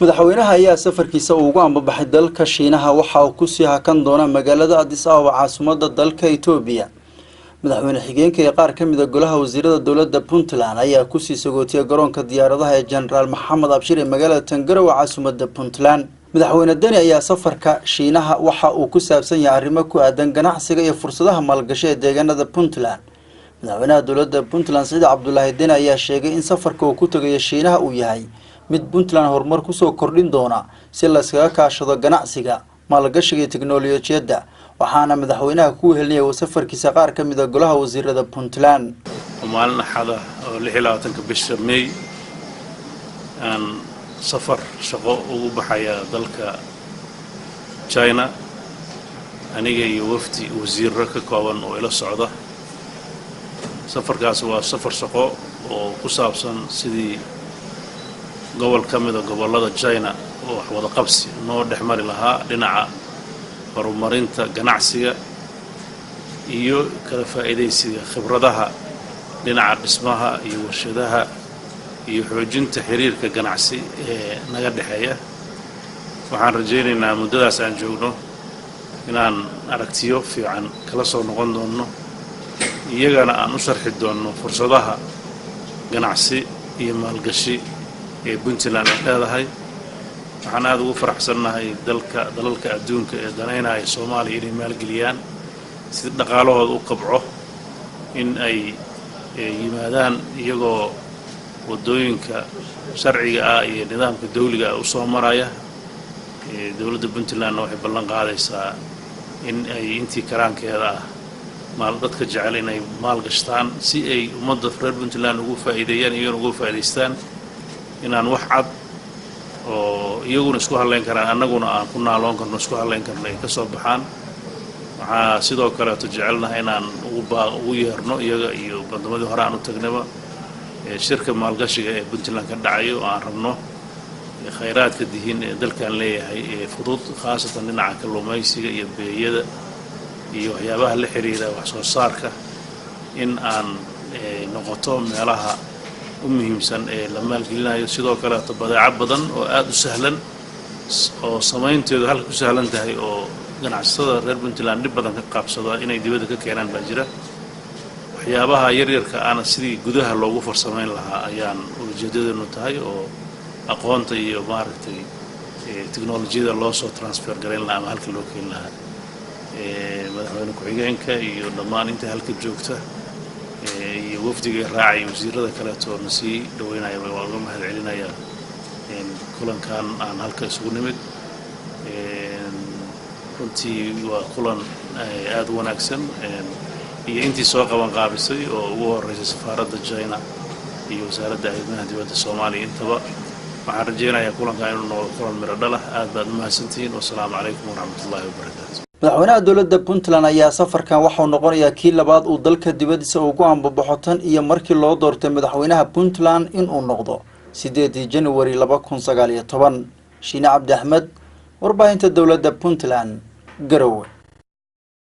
madaxweynaha ayaa safarkiisa ugu ambabaxay dalka Shiinaha waxa uu ku sii hakan doona magaalada Addis Ababa caasimadda dalka Itoobiya. madaxweyne xigeenka ee qaar ka mid ah golaha wasiirada dawladda Puntland ayaa ku sii sagootiyay garoonka diyaaradaha ee General Maxamed Abshir ee magaalada Tangarawa caasimadda Puntland. madaxweyne Dani ayaa safarka Shiinaha waxa uu ku saabsan yahay arrimo ku aadan ganacsiga iyo fursadaha maalgashi ee deegaanada Puntland. madaxweynaha dawladda Puntland Saciid Cabdullaahi Dani ayaa sheegay in safarka uu ku tagay Shiinaha uu yahay mid Puntland horumar ku soo kordhin doona si la iskaga kaashado ganacsiga, maalgashiga iyo tiknoolajiyadda. waxaana madaxweynaha ku helinayay safarkiisa qaar ka mid ah golaha wasiirada Puntland. maalin axada oo 26 bisha May aan safar shaqo ugu baxaya dalka China aniga iyo wafdi wasiirro ka kooban oo ila socda. safarkaas waa safar shaqo oo ku saabsan sidii gobol ka mid ah gobolada China oo wax wada qabsi noo dhexmari lahaa dhinaca horumarinta ganacsiga iyo kala faa'iideysiga khibradaha dhinaca dhismaha iyo warshadaha iyo xoojinta xiriirka ganacsi ee naga dhaxeeya. waxaan rajaynaynaa muddadaas aan joogno inaan aragtiyo fiican kala soo noqon doono iyagana aan u sharxi doono fursadaha ganacsi iyo maalgashi ee Puntland leedahay. waxaan aad ugu faraxsanahay dalalka adduunka ee danaynaya Soomaaliya inay maalgeliyaan si dhaqaalahooda u qabco in ay yimaadaan iyagoo wadooyinka sharciga ah iyo nidaamka dawliga ah u soo maraya. dawladda Puntland waxay ballan qaadaysaa in ay intii karaankeeda ah dadka jecel inay maalgashtaan si ay ummadda reer Puntland ugu faa'iideeyaan iyo ugu faa'iideystaan inaan wax cad oo iyaguna isku haleyn karaan annaguna aan ku naaloon karno isku haleyn karno ay ka soo baxaan. waxaa sidoo kale jecelnahay inaan ugu yeerno iyaga iyo bandamadii hore aan u tagnaba shirka maalgashiga ee Puntland ka dhacayo oo aan rabno khayraadka dihin ee dalkan leeyahay ee fudud khaasatan dhinaca kalluumaysiga iyo beeyada iyo waxyaabaha la xiriira wax soo saarka in aan noqoto meelaha muhiimsan ee la maalgelinayo. sidoo kale badeecad badan oo aad u sahlan oo sameynteedu halka ku sahlan tahay oo ganacsatada reer Puntland dib badan ka qaabsado inay dibadda ka keenaan baa jira. waxyaabaha yaryarka aan sidii gudaha loogu farsameyn lahaa ayaan ujeedadeenu tahay oo aqoonta iyo maaragtay tiknoolajiyada loo soo transfer gareyn lahaa ama halka loo keen lahaa. madaxweyne ku-xigeenka iyo dhammaan inta halka joogta iyo wafdiga raacay wasiirada kale oo nasii dhaweynaya waan uga mahadcelinayaa kulankan aan halka isugu nimid. runtii waa kulan aad u wanaagsan iyo intii soo qaban qaabisay oo ugu horeysay safaaradda China iyo wasaaradda arrimaha dibadda Soomaaliya intaba. waxaan rajaynayaa kulankan inuu noqdo kulan miro dhal ah. aad baad u mahadsantihiin. wassalaamu calaykum waraxmatullaahi wabarakaatu. madaxweynaha dawladda Puntland ayaa safarkan waxa uu noqonayaa kii labaad uu dalka dibadiisa ugu ambabaxo tan iyo markii loo doortay madaxweynaha Puntland in uu noqdo 8 January 2019. Shiine Cabdi Axmed, warbaahinta dawladda Puntland, Garowe.